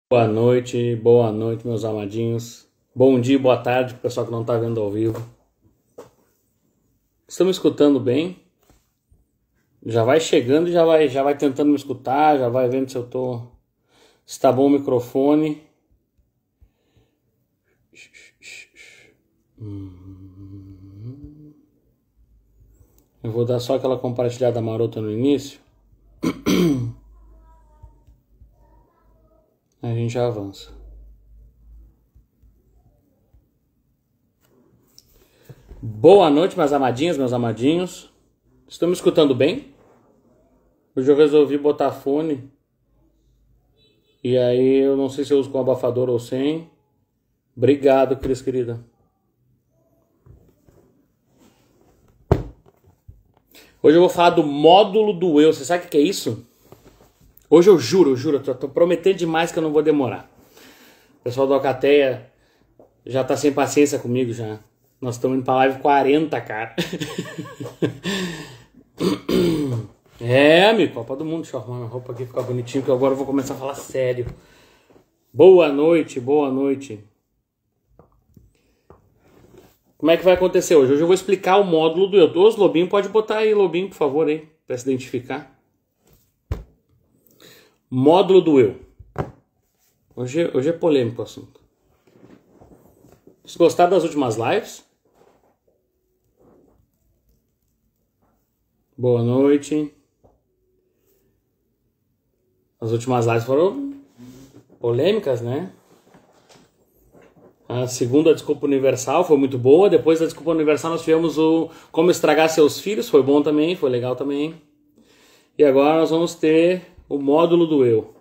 Boa noite, meus amadinhos. Bom dia, boa tarde, pro pessoal que não tá vendo ao vivo. Estão me escutando bem? Já vai chegando e já vai tentando me escutar, já vai vendo se tá bom o microfone. Eu vou dar só aquela compartilhada marota no início. A gente já avança. Boa noite, meus amadinhas, meus amadinhos. Estão me escutando bem? Hoje eu resolvi botar fone. E aí eu não sei se eu uso com abafador ou sem. Obrigado, Cris, querida. Hoje eu vou falar do módulo do eu. Você sabe o que é isso? Hoje eu juro, eu tô prometendo demais que eu não vou demorar. O pessoal do Alcateia já tá sem paciência comigo já. Nós estamos indo pra live 40, cara. Amigo, Copa do Mundo. Deixa eu arrumar minha roupa aqui, ficar bonitinho, que agora eu vou começar a falar sério. Boa noite, boa noite. Como é que vai acontecer hoje? Hoje eu vou explicar o módulo do eu. Os Lobinho, pode botar aí, Lobinho, por favor, aí, pra se identificar. Módulo do eu. Hoje é polêmico o assunto. Vocês gostaram das últimas lives? Boa noite. As últimas lives foram polêmicas, né? A segunda Desculpa Universal foi muito boa. Depois da Desculpa Universal nós tivemos o Como Estragar Seus Filhos. Foi bom também, foi legal também. E agora nós vamos ter o módulo do eu.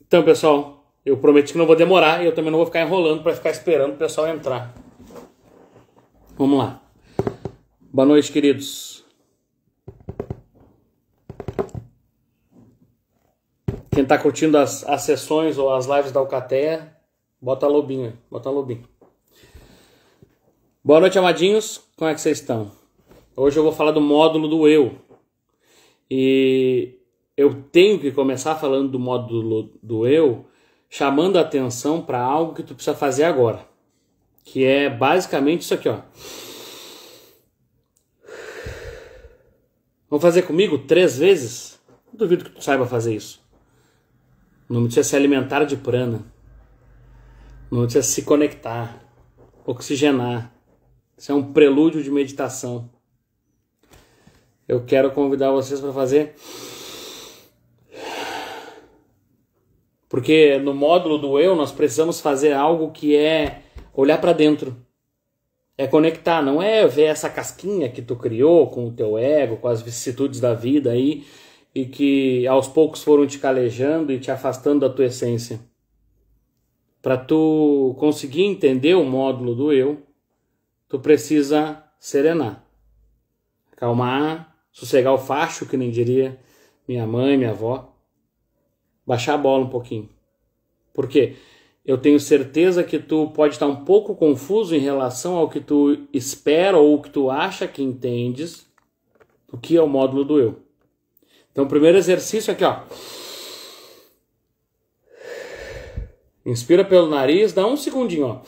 Então, pessoal, eu prometi que não vou demorar e eu também não vou ficar enrolando para ficar esperando o pessoal entrar. Vamos lá. Boa noite, queridos. Quem tá curtindo as sessões ou as lives da Alcateia, bota Lobinho. Boa noite, amadinhos. Como é que vocês estão? Hoje eu vou falar do módulo do eu. E eu tenho que começar falando do módulo do eu, chamando a atenção para algo que tu precisa fazer agora. Que é basicamente isso aqui, ó. Vamos fazer comigo 3 vezes? Eu duvido que tu saiba fazer isso. Não precisa se alimentar de prana. Não precisa se conectar. Oxigenar. Isso é um prelúdio de meditação. Eu quero convidar vocês para fazer. Porque no módulo do eu nós precisamos fazer algo que é olhar para dentro. É conectar, não é ver essa casquinha que tu criou com o teu ego, com as vicissitudes da vida aí, e que aos poucos foram te calejando e te afastando da tua essência. Para tu conseguir entender o módulo do eu, tu precisa serenar, acalmar, sossegar o facho, que nem diria minha mãe, minha avó, baixar a bola um pouquinho. Por quê? Eu tenho certeza que tu pode estar um pouco confuso em relação ao que tu espera ou o que tu acha que entendes do que é o módulo do eu. Então, o primeiro exercício aqui, ó. Inspira pelo nariz, dá um segundinho, ó.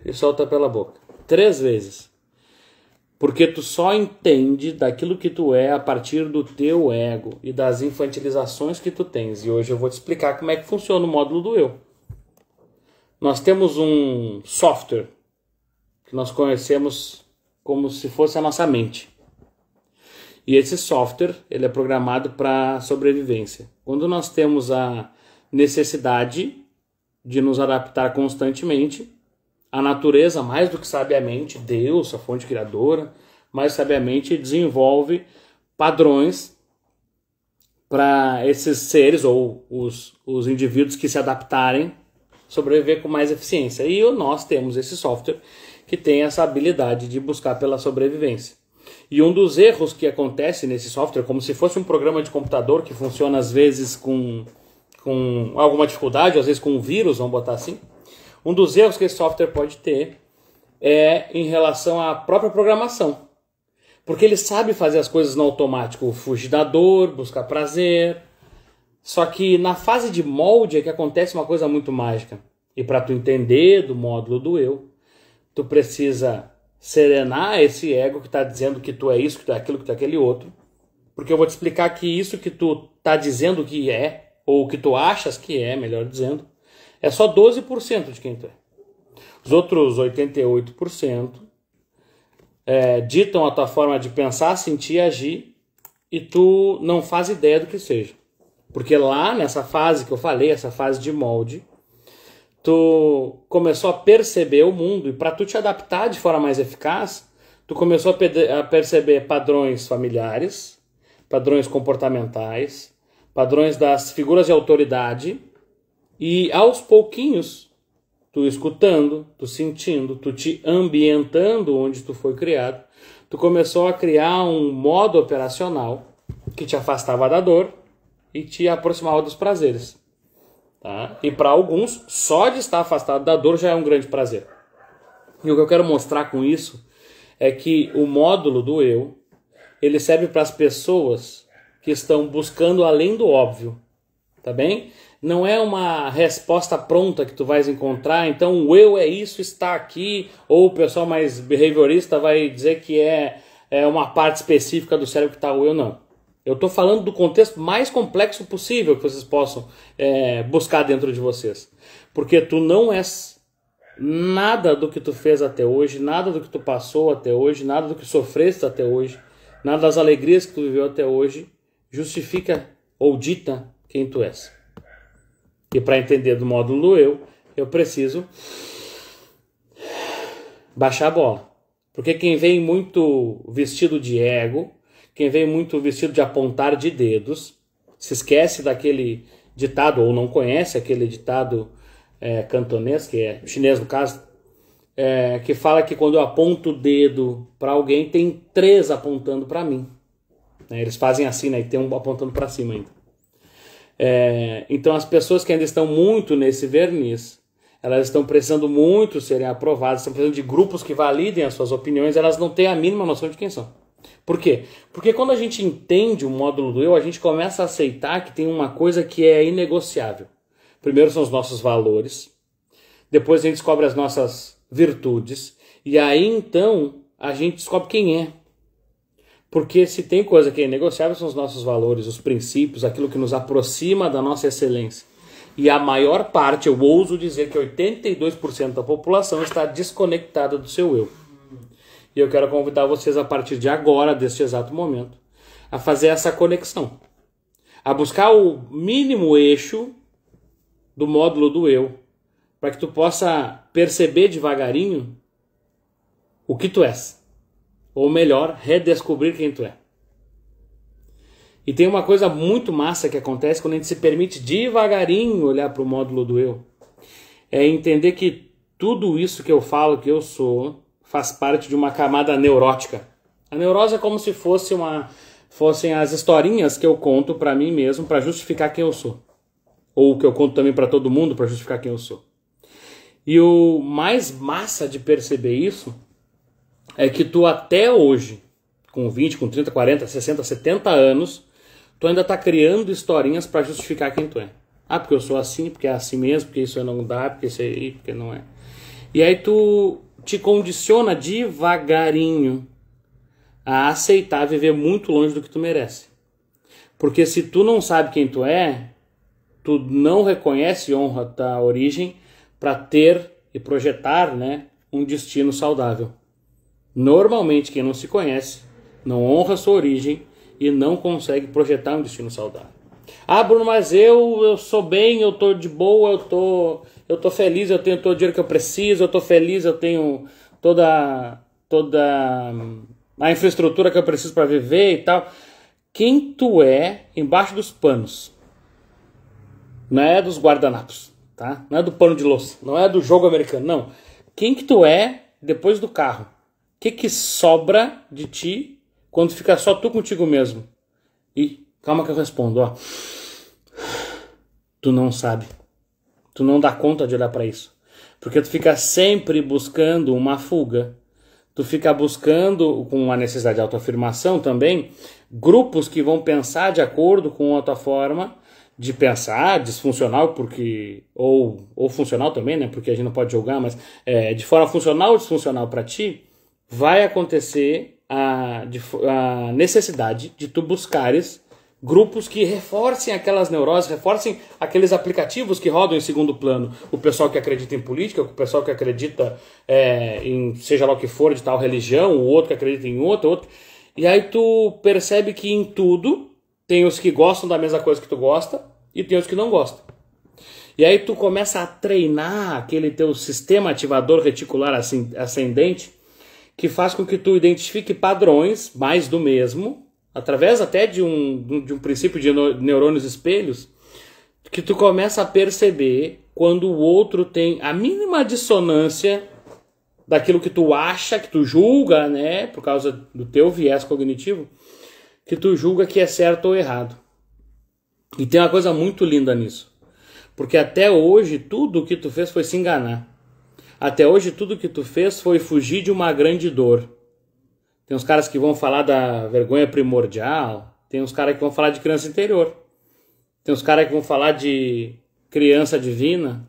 E solta pela boca. 3 vezes. Porque tu só entende daquilo que tu é a partir do teu ego e das infantilizações que tu tens. E hoje eu vou te explicar como é que funciona o módulo do eu. Nós temos um software que nós conhecemos como se fosse a nossa mente. E esse software, ele é programado para sobrevivência. Quando nós temos a necessidade de nos adaptar constantemente, a natureza, mais do que sabiamente, Deus, a fonte criadora, mais sabiamente desenvolve padrões para esses seres ou os indivíduos que se adaptarem sobreviver com mais eficiência. E nós temos esse software que tem essa habilidade de buscar pela sobrevivência. E um dos erros que acontece nesse software, como se fosse um programa de computador que funciona às vezes com alguma dificuldade, às vezes com um vírus, vamos botar assim, um dos erros que esse software pode ter é em relação à própria programação. Porque ele sabe fazer as coisas no automático, fugir da dor, buscar prazer. Só que na fase de molde é que acontece uma coisa muito mágica. E para tu entender do módulo do eu, tu precisa serenar esse ego que está dizendo que tu é isso, que tu é aquilo, que tu é aquele outro. Porque eu vou te explicar que isso que tu está dizendo que é, ou que tu achas que é, melhor dizendo, é só 12% de quem tu é. Os outros 88% ditam a tua forma de pensar, sentir e agir, e tu não faz ideia do que seja. Porque lá nessa fase que eu falei, essa fase de molde, tu começou a perceber o mundo, e para tu te adaptar de forma mais eficaz, tu começou a perceber padrões familiares, padrões comportamentais, padrões das figuras de autoridade, e aos pouquinhos, tu escutando, tu sentindo, tu te ambientando onde tu foi criado, tu começou a criar um modo operacional que te afastava da dor e te aproximava dos prazeres. Tá? E para alguns, só de estar afastado da dor já é um grande prazer. E o que eu quero mostrar com isso é que o módulo do eu, ele serve para as pessoas que estão buscando além do óbvio, tá bem? Não é uma resposta pronta que tu vais encontrar, então o eu é isso, está aqui, ou o pessoal mais behaviorista vai dizer que é uma parte específica do cérebro que está o eu, não. Eu estou falando do contexto mais complexo possível que vocês possam buscar dentro de vocês. Porque tu não és nada do que tu fez até hoje, nada do que tu passou até hoje, nada do que sofreste até hoje, nada das alegrias que tu viveu até hoje, justifica ou dita quem tu és. E para entender do módulo eu preciso baixar a bola. Porque quem vem muito vestido de ego, quem vem muito vestido de apontar de dedos, se esquece daquele ditado, ou não conhece aquele ditado cantonês, que é chinês no caso, que fala que quando eu aponto o dedo para alguém, tem 3 apontando para mim. Eles fazem assim, né? E tem um apontando para cima ainda. Então as pessoas que ainda estão muito nesse verniz, elas estão precisando muito serem aprovadas, estão precisando de grupos que validem as suas opiniões, elas não têm a mínima noção de quem são. Por quê? Porque quando a gente entende o módulo do eu, a gente começa a aceitar que tem uma coisa que é inegociável. Primeiro são os nossos valores, depois a gente descobre as nossas virtudes, e aí então a gente descobre quem é. Porque se tem coisa que é inegociável são os nossos valores, os princípios, aquilo que nos aproxima da nossa excelência. E a maior parte, eu ouso dizer que 82% da população está desconectada do seu eu. E eu quero convidar vocês a partir de agora, deste exato momento, a fazer essa conexão. A buscar o mínimo eixo do módulo do eu, para que tu possa perceber devagarinho o que tu és. Ou melhor, redescobrir quem tu é. E tem uma coisa muito massa que acontece quando a gente se permite devagarinho olhar para o módulo do eu. É entender que tudo isso que eu falo que eu sou faz parte de uma camada neurótica. A neurose é como se fossem as historinhas que eu conto para mim mesmo para justificar quem eu sou. Ou que eu conto também para todo mundo para justificar quem eu sou. E o mais massa de perceber isso é que tu até hoje, com 20, com 30, 40, 60, 70 anos, tu ainda tá criando historinhas para justificar quem tu é. Ah, porque eu sou assim, porque é assim mesmo, porque isso não dá, porque isso aí, porque não é. E aí tu te condiciona devagarinho a aceitar viver muito longe do que tu merece. Porque se tu não sabe quem tu é, tu não reconhece e honra a tua origem para ter e projetar, né, um destino saudável. Normalmente quem não se conhece não honra a sua origem e não consegue projetar um destino saudável. Ah, Bruno, mas eu sou bem, eu tô de boa, eu tô feliz, eu tenho todo o dinheiro que eu preciso, eu tô feliz, eu tenho toda a infraestrutura que eu preciso para viver e tal. Quem tu é embaixo dos panos, não é dos guardanapos, tá? Não é do pano de louça, não é do jogo americano, não. Quem que tu é depois do carro? O que sobra de ti quando fica só tu contigo mesmo? E calma que eu respondo, ó. Tu não sabe. Tu não dá conta de olhar para isso. Porque tu fica sempre buscando uma fuga. Tu fica buscando, com a necessidade de autoafirmação também, grupos que vão pensar de acordo com a tua forma de pensar, disfuncional, porque ou funcional também, né? Porque a gente não pode julgar, mas de forma funcional ou disfuncional para ti, vai acontecer a necessidade de tu buscares grupos que reforcem aquelas neuroses, reforcem aqueles aplicativos que rodam em segundo plano. O pessoal que acredita em política, o pessoal que acredita em seja lá o que for de tal religião, o outro que acredita em outro. E aí tu percebe que em tudo tem os que gostam da mesma coisa que tu gosta e tem os que não gostam. E aí tu começa a treinar aquele teu sistema ativador reticular ascendente, que faz com que tu identifique padrões mais do mesmo, através até de um princípio de neurônios espelhos, que tu começa a perceber quando o outro tem a mínima dissonância daquilo que tu acha, que tu julga, né, por causa do teu viés cognitivo, que tu julga que é certo ou errado. E tem uma coisa muito linda nisso, porque até hoje tudo o que tu fez foi se enganar. Até hoje tudo que tu fez foi fugir de uma grande dor. Tem uns caras que vão falar da vergonha primordial, tem uns caras que vão falar de criança interior, tem uns caras que vão falar de criança divina,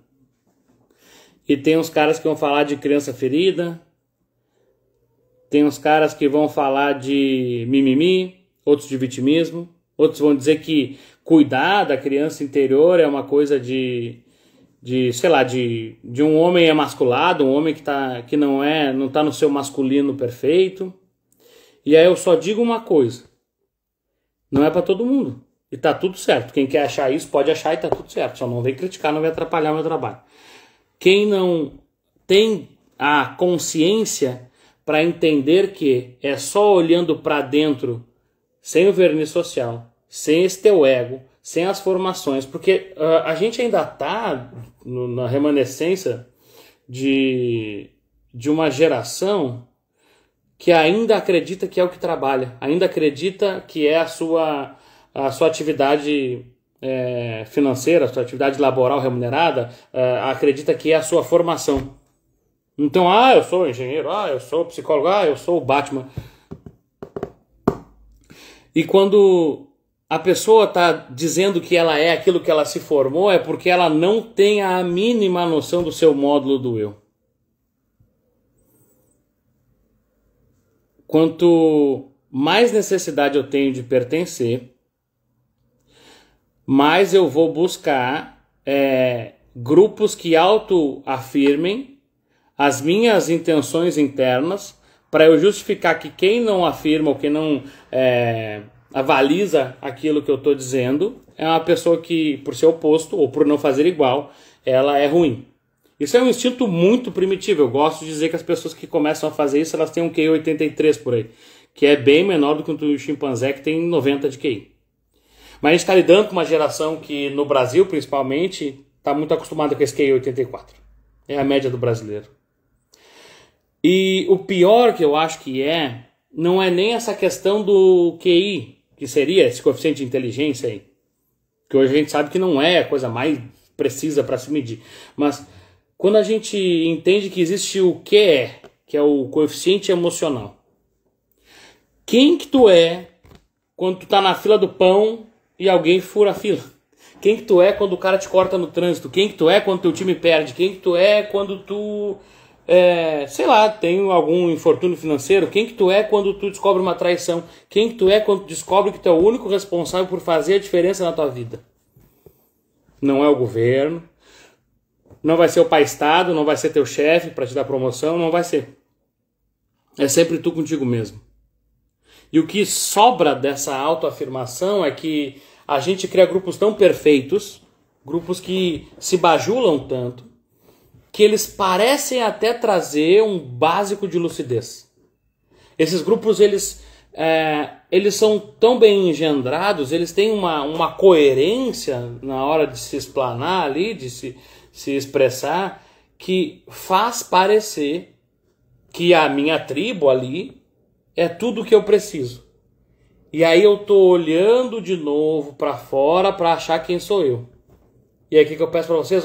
e tem uns caras que vão falar de criança ferida, tem uns caras que vão falar de mimimi, outros de vitimismo, outros vão dizer que cuidar da criança interior é uma coisa de um homem emasculado, um homem que não tá no seu masculino perfeito. E aí eu só digo uma coisa, não é para todo mundo, e tá tudo certo. Quem quer achar isso pode achar e tá tudo certo, só não vem criticar, não vai atrapalhar o meu trabalho. Quem não tem a consciência para entender que é só olhando para dentro, sem o verniz social, sem esse teu ego, sem as formações, porque a gente ainda está na remanescência de uma geração que ainda acredita que é o que trabalha, ainda acredita que é a sua atividade financeira, a sua atividade laboral remunerada, acredita que é a sua formação. Então, eu sou engenheiro, eu sou psicólogo, eu sou o Batman. E quando a pessoa está dizendo que ela é aquilo que ela se formou, é porque ela não tem a mínima noção do seu módulo do eu. Quanto mais necessidade eu tenho de pertencer, mais eu vou buscar grupos que autoafirmem as minhas intenções internas, para eu justificar que quem não afirma ou quem não avaliza aquilo que eu estou dizendo é uma pessoa que, por ser oposto ou por não fazer igual, ela é ruim. Isso é um instinto muito primitivo. Eu gosto de dizer que as pessoas que começam a fazer isso, elas têm um QI 83 por aí, que é bem menor do que um chimpanzé que tem 90 de QI. Mas a gente está lidando com uma geração que, no Brasil principalmente, está muito acostumada com esse QI 84. É a média do brasileiro. E o pior que eu acho que não é nem essa questão do QI, que seria esse coeficiente de inteligência aí, que hoje a gente sabe que não é a coisa mais precisa para se medir. Mas quando a gente entende que existe o QE, que é o coeficiente emocional. Quem que tu é quando tu tá na fila do pão e alguém fura a fila? Quem que tu é quando o cara te corta no trânsito? Quem que tu é quando teu time perde? Quem que tu é quando tu, tem algum infortúnio financeiro? Quem que tu é quando tu descobre uma traição? Quem que tu é quando tu descobre que tu é o único responsável por fazer a diferença na tua vida? Não é o governo, não vai ser o pai Estado, não vai ser teu chefe para te dar promoção, não vai ser. É sempre tu contigo mesmo. E o que sobra dessa autoafirmação é que a gente cria grupos tão perfeitos, grupos que se bajulam tanto, que eles parecem até trazer um básico de lucidez. Esses grupos, eles são tão bem engendrados, eles têm uma coerência na hora de se explanar ali, de se expressar, que faz parecer que a minha tribo ali é tudo o que eu preciso. E aí eu tô olhando de novo para fora para achar quem sou eu. E aí o que eu peço para vocês,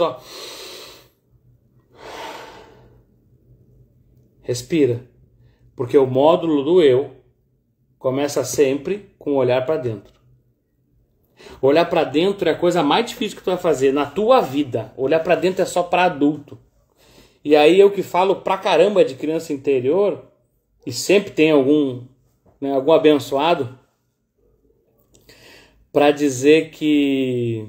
respira. Porque o módulo do eu começa sempre com o olhar para dentro. Olhar para dentro é a coisa mais difícil que tu vai fazer na tua vida. Olhar para dentro é só para adulto. E aí eu que falo pra caramba de criança interior, e sempre tem algum abençoado para dizer que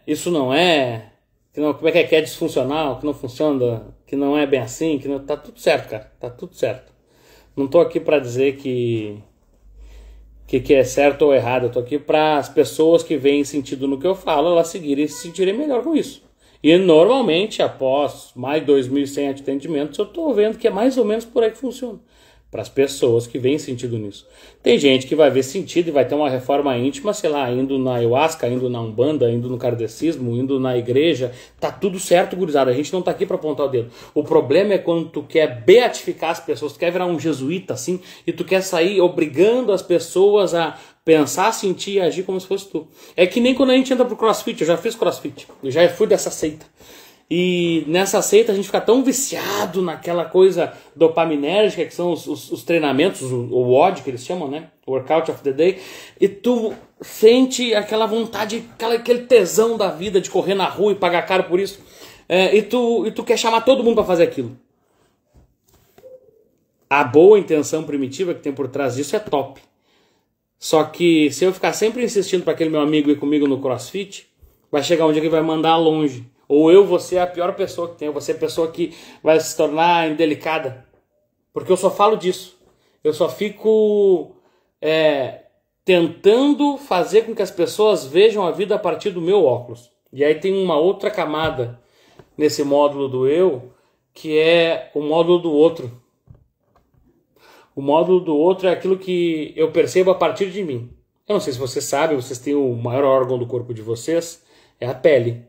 isso não é, que não, como é que é disfuncional, que não funciona, que não é bem assim, que não, tá tudo certo, cara, tá tudo certo. Não tô aqui para dizer que é certo ou errado, eu tô aqui para as pessoas que veem sentido no que eu falo, elas seguirem e se sentirem melhor com isso. E normalmente, após mais de 2.100 atendimentos, eu tô vendo que é mais ou menos por aí que funciona. Para as pessoas que veem sentido nisso. Tem gente que vai ver sentido e vai ter uma reforma íntima, sei lá, indo na ayahuasca, indo na umbanda, indo no kardecismo, indo na igreja. Tá tudo certo, gurizada. A gente não tá aqui para apontar o dedo. O problema é quando tu quer beatificar as pessoas, tu quer virar um jesuíta assim, e tu quer sair obrigando as pessoas a pensar, sentir e agir como se fosse tu. É que nem quando a gente entra pro CrossFit. Eu já fiz CrossFit. Eu já fui dessa seita. E nessa seita a gente fica tão viciado naquela coisa dopaminérgica, que são os treinamentos, o WOD que eles chamam, né? Workout of the Day. E tu sente aquela vontade, aquele tesão da vida de correr na rua e pagar caro por isso. E tu quer chamar todo mundo para fazer aquilo. A boa intenção primitiva que tem por trás disso é top. Só que se eu ficar sempre insistindo para aquele meu amigo ir comigo no CrossFit, vai chegar um dia que ele vai mandar longe. Ou eu vou ser a pior pessoa que tem, eu vou ser a pessoa que vai se tornar indelicada. Porque eu só falo disso. Eu só fico tentando fazer com que as pessoas vejam a vida a partir do meu óculos. E aí tem uma outra camada nesse módulo do eu, que é o módulo do outro. O módulo do outro é aquilo que eu percebo a partir de mim. Eu não sei se vocês sabem, vocês têm o maior órgão do corpo de vocês, é a pele.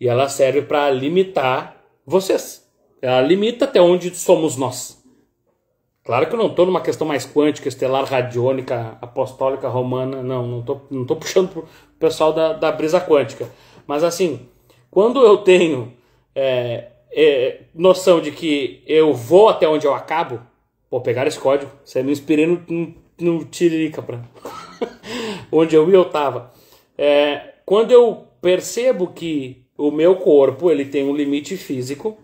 E ela serve para limitar vocês. Ela limita até onde somos nós. Claro que eu não estou numa questão mais quântica, estelar, radiônica, apostólica, romana. Não tô puxando pro pessoal da brisa quântica. Mas assim, quando eu tenho noção de que eu vou até onde eu acabo, vou pegar esse código. Você me inspirei no Tiririca, onde eu tava. Quando eu percebo que o meu corpo ele tem um limite físico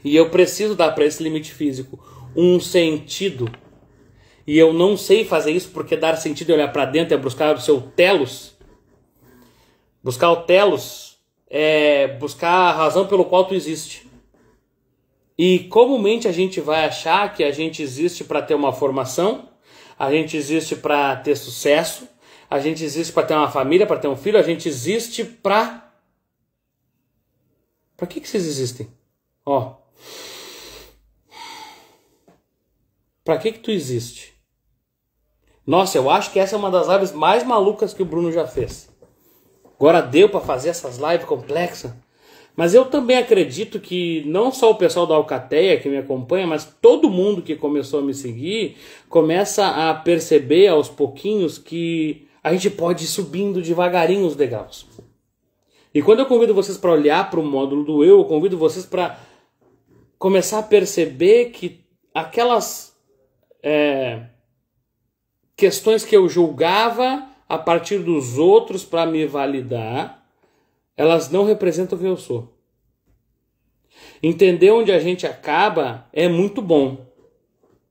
e eu preciso dar para esse limite físico um sentido, e eu não sei fazer isso porque dar sentido é olhar para dentro, é buscar o seu telos. Buscar o telos é buscar a razão pelo qual tu existe. E comumente a gente vai achar que a gente existe para ter uma formação, a gente existe para ter sucesso, a gente existe para ter uma família, para ter um filho, a gente existe para... Para que vocês existem? Para que tu existe? Nossa, eu acho que essa é uma das lives mais malucas que o Bruno já fez. Agora deu para fazer essas lives complexas. Mas eu também acredito que não só o pessoal da Alcateia que me acompanha, mas todo mundo que começou a me seguir começa a perceber aos pouquinhos que a gente pode ir subindo devagarinho os degraus. E quando eu convido vocês para olhar para o módulo do eu convido vocês para começar a perceber que aquelas questões que eu julgava a partir dos outros para me validar, elas não representam quem eu sou. Entender onde a gente acaba é muito bom.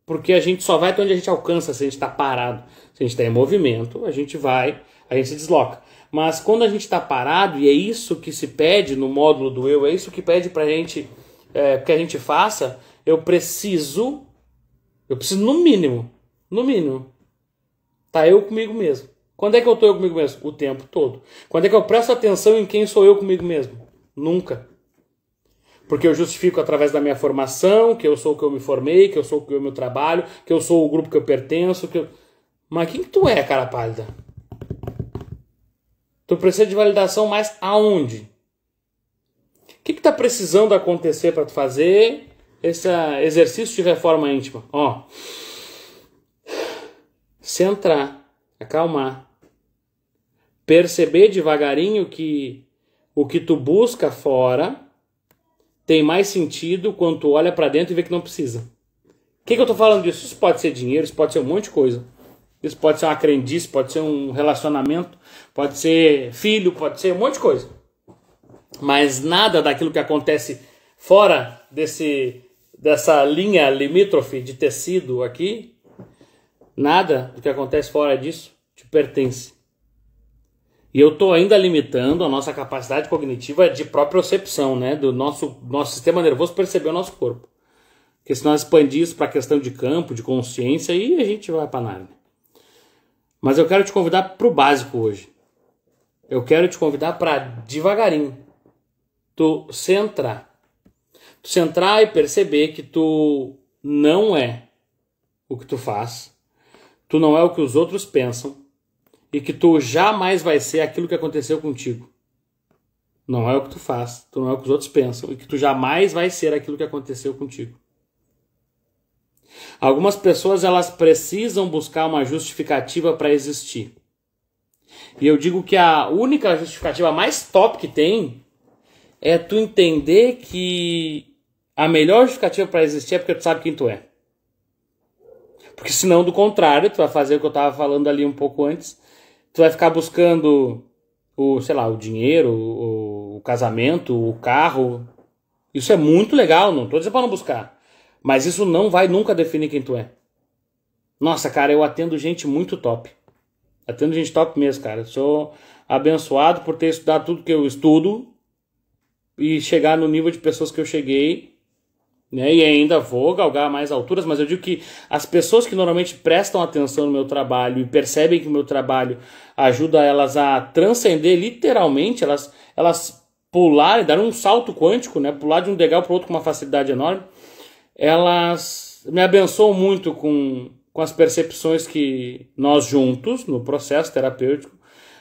Porque a gente só vai até onde a gente alcança se a gente está parado. Se a gente está em movimento, a gente se desloca. Mas quando a gente está parado, e é isso que se pede no módulo do eu, é isso que pede pra gente que a gente faça, eu preciso no mínimo, tá eu comigo mesmo. Quando é que eu tô eu comigo mesmo? O tempo todo. Quando é que eu presto atenção em quem sou eu comigo mesmo? Nunca. Porque eu justifico através da minha formação, que eu sou o que eu me formei, que eu sou o que eu me trabalho, que eu sou o grupo que eu pertenço, Mas quem que tu é, cara pálida? Tu precisa de validação, mas aonde? O que tá precisando acontecer para tu fazer esse exercício de reforma íntima? Centrar, acalmar. Perceber devagarinho que o que tu busca fora tem mais sentido quando tu olha pra dentro e vê que não precisa. O que eu tô falando disso? Isso pode ser dinheiro, isso pode ser um monte de coisa. Isso pode ser uma crendice, pode ser um relacionamento, pode ser filho, pode ser um monte de coisa. Mas nada daquilo que acontece fora dessa linha limítrofe de tecido aqui, nada do que acontece fora disso te pertence. E eu estou ainda limitando a nossa capacidade cognitiva de propriocepção, né? Do nosso sistema nervoso perceber o nosso corpo. Porque se nós expandir isso para a questão de campo, de consciência, aí a gente vai para nada. Mas eu quero te convidar para o básico hoje. Eu quero te convidar para devagarinho tu centrar. Tu centrar e perceber que tu não é o que tu faz. Tu não é o que os outros pensam. E que tu jamais vai ser aquilo que aconteceu contigo. Não é o que tu faz. Tu não é o que os outros pensam. E que tu jamais vai ser aquilo que aconteceu contigo. Algumas pessoas, elas precisam buscar uma justificativa para existir. E eu digo que a única justificativa mais top que tem é tu entender que a melhor justificativa para existir é porque tu sabe quem tu é. Porque senão, do contrário, tu vai fazer o que eu estava falando ali um pouco antes. Tu vai ficar buscando o dinheiro, o casamento, o carro. Isso é muito legal, não estou dizendo para não buscar. Mas isso não vai nunca definir quem tu é. Nossa, cara, eu atendo gente muito top. Atendo gente top mesmo, cara. Eu sou abençoado por ter estudado tudo que eu estudo e chegar no nível de pessoas que eu cheguei, né? E ainda vou galgar mais alturas, mas eu digo que as pessoas que normalmente prestam atenção no meu trabalho e percebem que o meu trabalho ajuda elas a transcender literalmente, elas pularem, dar um salto quântico, né? Pular de um degrau para o outro com uma facilidade enorme. Elas me abençoam muito com as percepções que nós juntos, no processo terapêutico,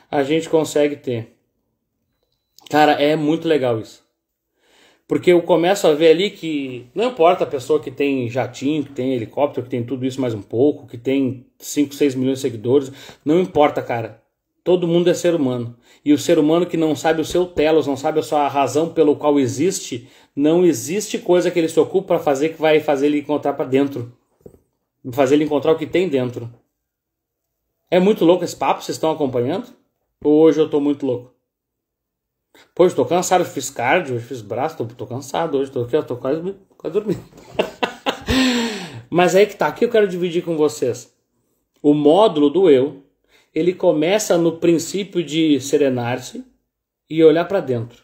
a gente consegue ter. Cara, é muito legal isso. Porque eu começo a ver ali que não importa a pessoa que tem jatinho, que tem helicóptero, que tem tudo isso mais um pouco, que tem 5, 6 milhões de seguidores, não importa, cara. Todo mundo é ser humano. E o ser humano que não sabe o seu telos, não sabe a sua razão pelo qual existe, não existe coisa que ele se ocupa para fazer que vai fazer ele encontrar para dentro. Fazer ele encontrar o que tem dentro. É muito louco esse papo, vocês estão acompanhando? Ou hoje eu tô muito louco? Pô, eu tô cansado, eu fiz cardio, eu fiz braço, tô cansado hoje, tô quase dormindo. Mas aí que tá, aqui eu quero dividir com vocês. O módulo do eu, ele começa no princípio de serenar-se e olhar para dentro.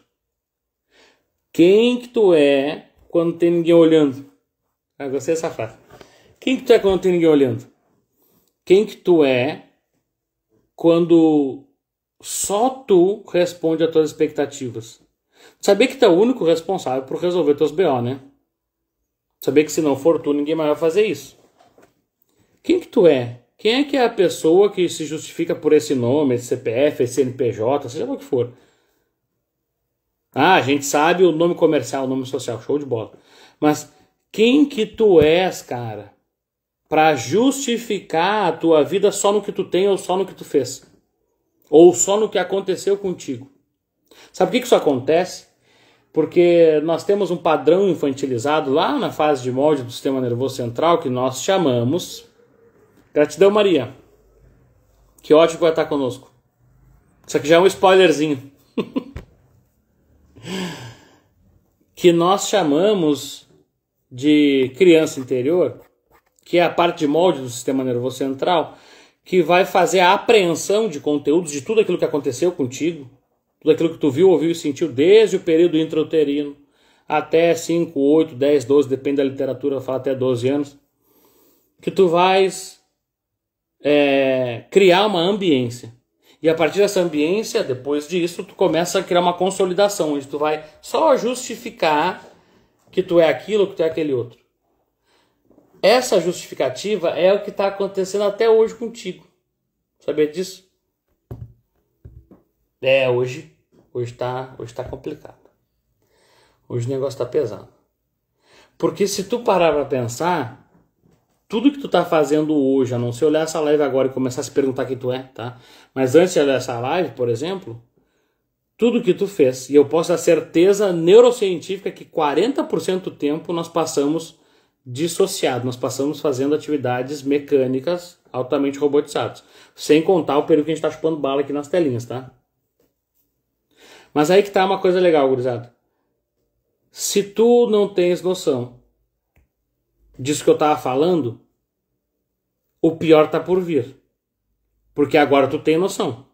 Quem que tu é quando tem ninguém olhando? Ah, gostei dessa frase. Quem que tu é quando tem ninguém olhando? Quem que tu é quando só tu responde às tuas expectativas? Saber que tu é o único responsável por resolver teus BO, né? Saber que se não for tu, ninguém mais vai fazer isso. Quem que tu é? Quem é que é a pessoa que se justifica por esse nome, esse CPF, esse CNPJ, seja o que for? Ah, a gente sabe o nome comercial, o nome social, show de bola. Mas quem que tu és, cara, para justificar a tua vida só no que tu tem ou só no que tu fez? Ou só no que aconteceu contigo? Sabe por que isso acontece? Porque nós temos um padrão infantilizado lá na fase de molde do sistema nervoso central que nós chamamos... Gratidão, Maria. Que ótimo que vai estar conosco. Isso aqui já é um spoilerzinho. Que nós chamamos de criança interior, que é a parte de molde do sistema nervoso central, que vai fazer a apreensão de conteúdos de tudo aquilo que aconteceu contigo, tudo aquilo que tu viu, ouviu e sentiu desde o período intrauterino até 5, 8, 10, 12, depende da literatura, fala até 12 anos, que tu vais criar uma ambiência. E a partir dessa ambiência, depois disso, tu começa a criar uma consolidação, onde tu vai só justificar que tu é aquilo, que tu é aquele outro. Essa justificativa é o que está acontecendo até hoje contigo. Sabia disso? Hoje tá complicado. Hoje o negócio tá pesado. Porque se tu parar para pensar, tudo que tu tá fazendo hoje, a não ser olhar essa live agora e começar a se perguntar quem tu é, tá? Mas antes de olhar essa live, por exemplo, tudo que tu fez. E eu posso dar certeza neurocientífica que 40% do tempo nós passamos dissociados, nós passamos fazendo atividades mecânicas altamente robotizadas. Sem contar o período que a gente está chupando bala aqui nas telinhas, tá? Mas aí que tá uma coisa legal, gurizada. Se tu não tens noção disso que eu tava falando, o pior tá por vir. Porque agora tu tem noção.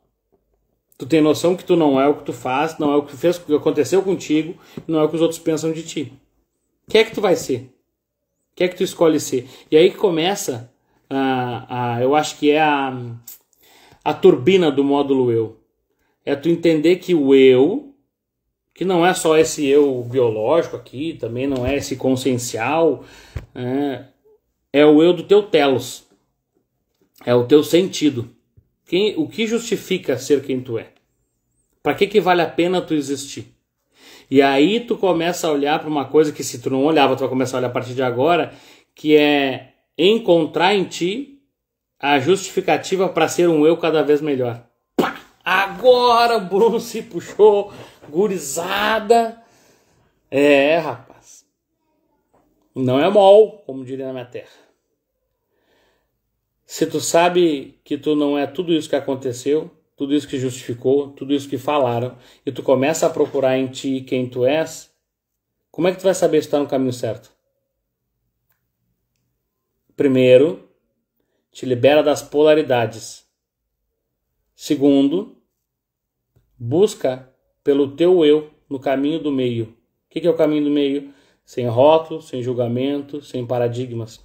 Tu tem noção que tu não é o que tu faz, não é o que fez, o que aconteceu contigo, não é o que os outros pensam de ti. O que é que tu vai ser? O que é que tu escolhe ser? E aí que começa, eu acho que é a turbina do módulo eu. É tu entender que o eu, que não é só esse eu biológico aqui, também não é esse consciencial, é o eu do teu telos. É o teu sentido. O que justifica ser quem tu é? Para que vale a pena tu existir? E aí tu começa a olhar para uma coisa que se tu não olhava, tu vai começar a olhar a partir de agora, que é encontrar em ti a justificativa para ser um eu cada vez melhor. Pá! Agora o Bruno se puxou, gurizada. Rapaz. Não é mol, como diria na minha terra. Se tu sabe que tu não é tudo isso que aconteceu, tudo isso que justificou, tudo isso que falaram, e tu começa a procurar em ti quem tu és, como é que tu vai saber se tu tá no caminho certo? Primeiro, te libera das polaridades. Segundo, busca pelo teu eu no caminho do meio. O que é o caminho do meio? Sem rótulo, sem julgamento, sem paradigmas.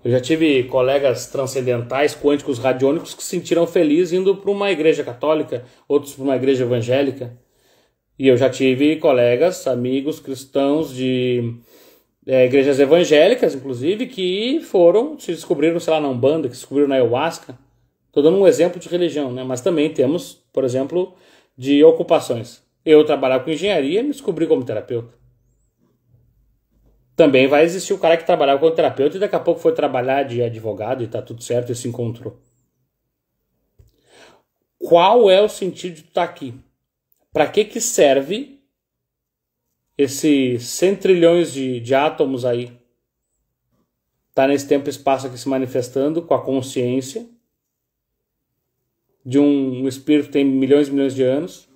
Eu já tive colegas transcendentais, quânticos, radiônicos que se sentiram felizes indo para uma igreja católica, outros para uma igreja evangélica. E eu já tive colegas, amigos cristãos de igrejas evangélicas, inclusive, que se descobriram, sei lá, na Umbanda, que se descobriram na Ayahuasca. Estou dando um exemplo de religião, né? Mas também temos, por exemplo, de ocupações. Eu trabalhava com engenharia e me descobri como terapeuta. Também vai existir o cara que trabalhava como terapeuta e daqui a pouco foi trabalhar de advogado e tá tudo certo e se encontrou. Qual é o sentido de tu estar aqui? Para que serve esses 100 trilhões de átomos aí? Tá nesse tempo e espaço aqui se manifestando com a consciência de um espírito que tem milhões e milhões de anos.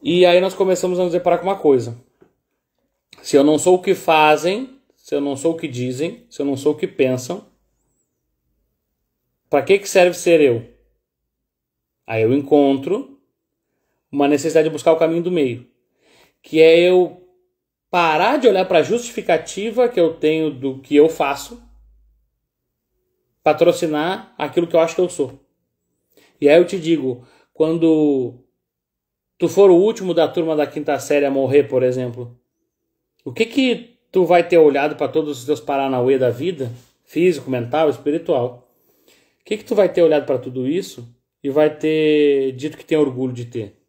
E aí nós começamos a nos deparar com uma coisa. Se eu não sou o que fazem, se eu não sou o que dizem, se eu não sou o que pensam, para que serve ser eu? Aí eu encontro uma necessidade de buscar o caminho do meio, que é eu parar de olhar para a justificativa que eu tenho do que eu faço, patrocinar aquilo que eu acho que eu sou. E aí eu te digo, quando tu for o último da turma da quinta série a morrer, por exemplo, o que tu vai ter olhado para todos os teus paranauê da vida, físico, mental, espiritual? O que tu vai ter olhado para tudo isso e vai ter dito que tem orgulho de ter?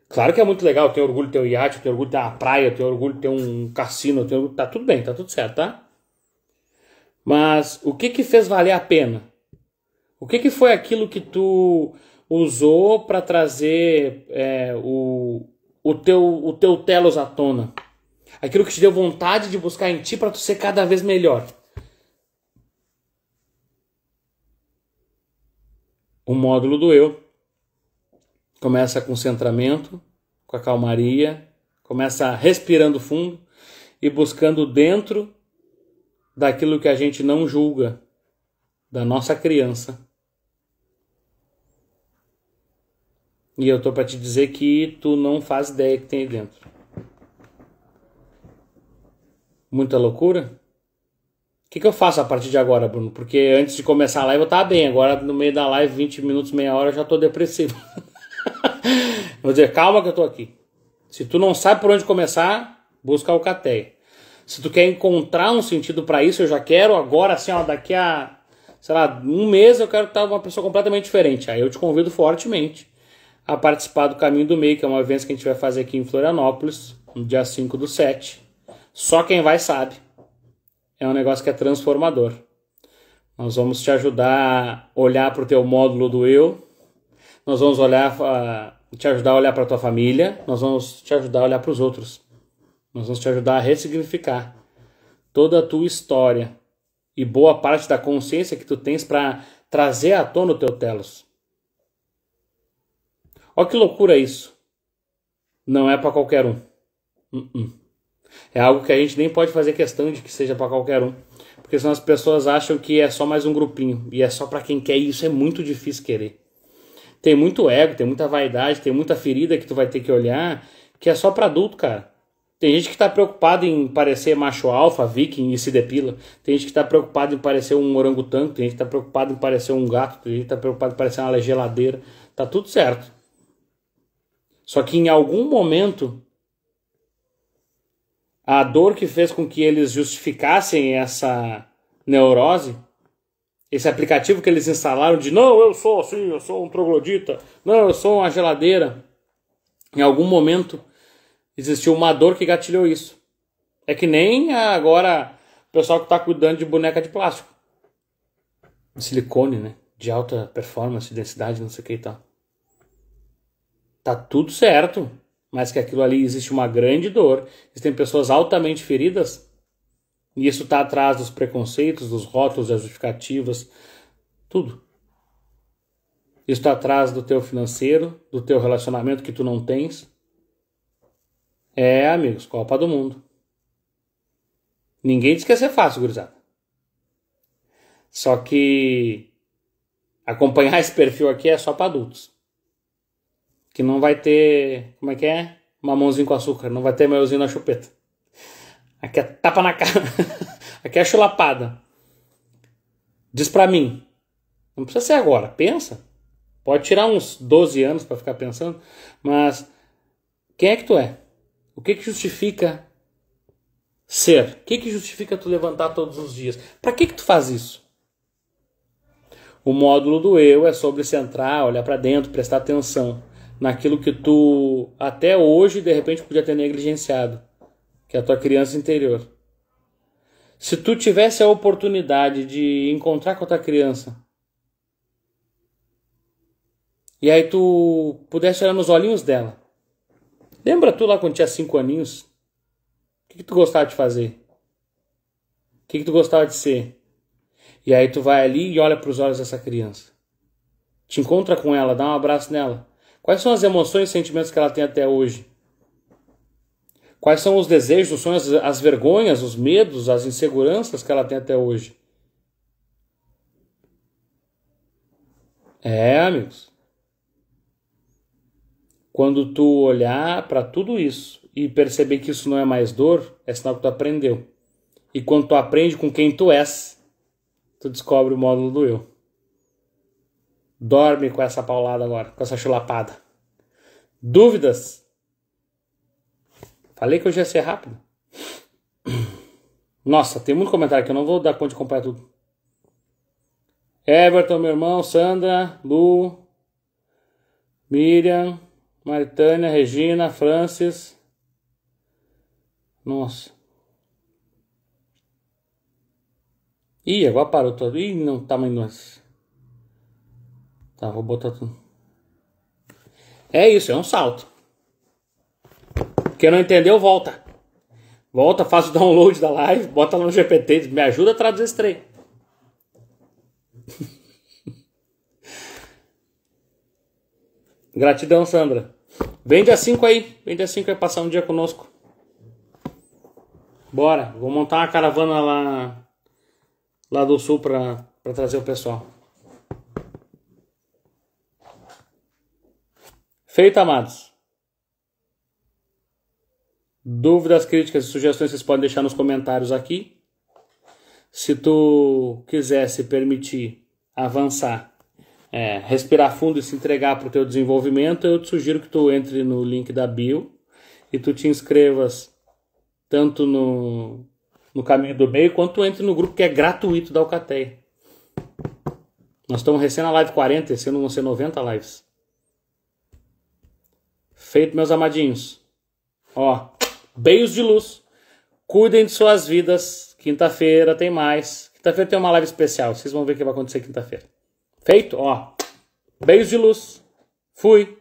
Claro que é muito legal, eu tenho orgulho de ter um iate, eu tenho orgulho de ter uma praia, eu tenho orgulho de ter um cassino, tá tudo bem, tá tudo certo, tá? Mas o que fez valer a pena? O que foi aquilo que tu usou para trazer o teu telos à tona? Aquilo que te deu vontade de buscar em ti para tu ser cada vez melhor. O módulo do eu começa com centramento, com a calmaria, começa respirando fundo e buscando dentro daquilo que a gente não julga, da nossa criança. E eu tô para te dizer que tu não faz ideia que tem aí dentro. Muita loucura? O que eu faço a partir de agora, Bruno? Porque antes de começar a live eu tava bem. Agora no meio da live, 20 minutos, meia hora, eu já tô depressivo. Vou dizer, calma que eu tô aqui. Se tu não sabe por onde começar, busca a Alcateia. Se tu quer encontrar um sentido para isso, eu já quero agora, assim, ó, daqui a, sei lá, um mês eu quero estar uma pessoa completamente diferente. Aí eu te convido fortemente a participar do Caminho do Meio, que é uma vez que a gente vai fazer aqui em Florianópolis, no dia 5/7. Só quem vai sabe. É um negócio que é transformador. Nós vamos te ajudar a olhar para o teu módulo do eu. nós vamos te ajudar a olhar para a tua família, nós vamos te ajudar a olhar para os outros. Nós vamos te ajudar a ressignificar toda a tua história e boa parte da consciência que tu tens para trazer à tona o teu telos. Olha que loucura isso. Não é para qualquer um. É algo que a gente nem pode fazer questão de que seja para qualquer um. Porque senão as pessoas acham que é só mais um grupinho. E é só para quem quer isso. É muito difícil querer. Tem muito ego, tem muita vaidade, tem muita ferida que tu vai ter que olhar, que é só para adulto, cara. Tem gente que está preocupado em parecer macho alfa, viking e se depila. Tem gente que está preocupado em parecer um orangotango. Tem gente que está preocupado em parecer um gato. Tem gente que está preocupado em parecer uma geladeira. Tá tudo certo. Só que em algum momento, a dor que fez com que eles justificassem essa neurose, esse aplicativo que eles instalaram de não, eu sou assim, eu sou um troglodita, não, eu sou uma geladeira. Em algum momento existiu uma dor que gatilhou isso. É que nem agora o pessoal que está cuidando de boneca de plástico. De silicone, né? De alta performance, densidade, não sei o que e tal. Tá tudo certo, mas que aquilo ali existe uma grande dor. Existem pessoas altamente feridas e isso tá atrás dos preconceitos, dos rótulos, das justificativas, tudo. Isso tá atrás do teu financeiro, do teu relacionamento que tu não tens. É, amigos, Copa do Mundo. Ninguém diz que ia ser fácil, gurizada. Só que acompanhar esse perfil aqui é só para adultos. Que não vai ter, como é que é? Mamãozinho com açúcar, não vai ter melzinho na chupeta. Aqui é tapa na cara. Aqui é chulapada. Diz pra mim. Não precisa ser agora, pensa. Pode tirar uns 12 anos para ficar pensando. Mas quem é que tu é? O que justifica ser? O que justifica tu levantar todos os dias? Pra que tu faz isso? O módulo do eu é sobre centrar, olhar pra dentro, prestar atenção naquilo que tu até hoje de repente podia ter negligenciado, que é a tua criança interior. Se tu tivesse a oportunidade de encontrar com a tua criança e aí tu pudesse olhar nos olhinhos dela, lembra tu lá quando tinha 5 aninhos? O que tu gostava de fazer? O que tu gostava de ser? E aí tu vai ali e olha para os olhos dessa criança, te encontra com ela, dá um abraço nela. Quais são as emoções e sentimentos que ela tem até hoje? Quais são os desejos, os sonhos, as vergonhas, os medos, as inseguranças que ela tem até hoje? É, amigos. Quando tu olhar para tudo isso e perceber que isso não é mais dor, é sinal que tu aprendeu. E quando tu aprende com quem tu és, tu descobre o módulo do eu. Dorme com essa paulada agora, com essa chulapada. Dúvidas? Falei que hoje ia ser rápido. Nossa, tem muito comentário aqui, eu não vou dar conta de acompanhar tudo. Everton, meu irmão, Sandra, Lu, Miriam, Maritânia, Regina, Francis. Nossa. Ih, agora parou todo. Ih, não tá mais nós. Tá, vou botar tudo. É isso, é um salto. Quem não entendeu, volta. Volta, faz o download da live, bota lá no GPT, me ajuda a traduzir esse trem. Gratidão, Sandra. Vem dia 5 aí. Vem dia 5 aí passar um dia conosco. Bora. Vou montar uma caravana lá do sul pra trazer o pessoal. Feito, amados. Dúvidas, críticas e sugestões vocês podem deixar nos comentários aqui. Se tu quiser se permitir avançar, respirar fundo e se entregar para o teu desenvolvimento, eu te sugiro que tu entre no link da bio e tu te inscrevas tanto no Caminho do Meio quanto tu entre no grupo que é gratuito da Alcateia. Nós estamos recém na live 40, esse ano vão ser 90 lives. Feito, meus amadinhos. Ó, beijos de luz. Cuidem de suas vidas. Quinta-feira tem mais. Quinta-feira tem uma live especial. Vocês vão ver o que vai acontecer quinta-feira. Feito? Ó, beijos de luz. Fui!